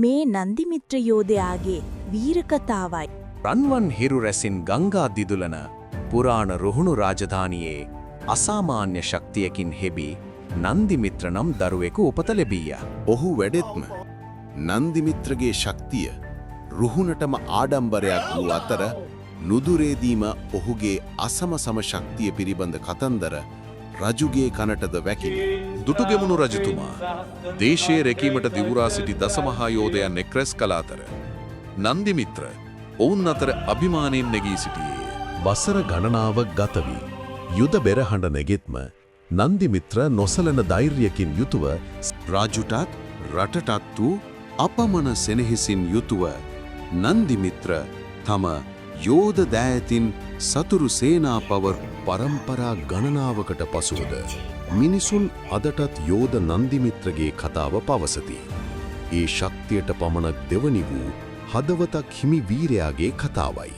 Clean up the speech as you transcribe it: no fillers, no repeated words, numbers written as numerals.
මේ නන්දිමිත්‍ර යෝධයාගේ වීරකතාවයි. රන්වන් හිරු රැසින් ගංගා දිදුලන පුරාණ රුහුණු රාජධානියේ අසාමාන්‍ය ශක්තියකින් හෙබි නන්දිමිත්‍ර නම් දරුවෙකු උපත ලැබීය. ඔහු වැඩෙත්ම නන්දිමිත්‍රගේ ශක්තිය රුහුණටම ආඩම්බරයක් වූ අතර නුදුරේදීම ඔහුගේ අසමසම ශක්තිය පිළිබඳ කතන්දර රජුගේ කනටද වැකිලි. දුටුගෙමුණු රජතුමා දේශයේ රැකීමට දිවුරා සිටි දසමහා යෝධයන් එක්රැස් කළ අතර නන්දිමිත්‍ර ඔවුන් අතර අභිමානයෙන් නැගී සිටියේ. වසර ගණනාව ගත වී යුද බෙරහඬ නැගෙත්ම නන්දිමිත්‍ර නොසලන ධෛර්යකින් යුතුව රාජුටත් රටටත් වූ අපමණ සෙනෙහසින් යුතුව නන්දිමිත්‍ර තම යෝධ දෑතින් සතුරු සේනාපවර් පරම්පරා ගණනාවකට පසුවද මිනිසුන් අදටත් යෝධ නන්දිමිත්‍රගේ කතාව පවසති. ඒ ශක්තියට පමණක් දෙවනි වූ හදවතක් හිමි වීරයාගේ කතාවයි.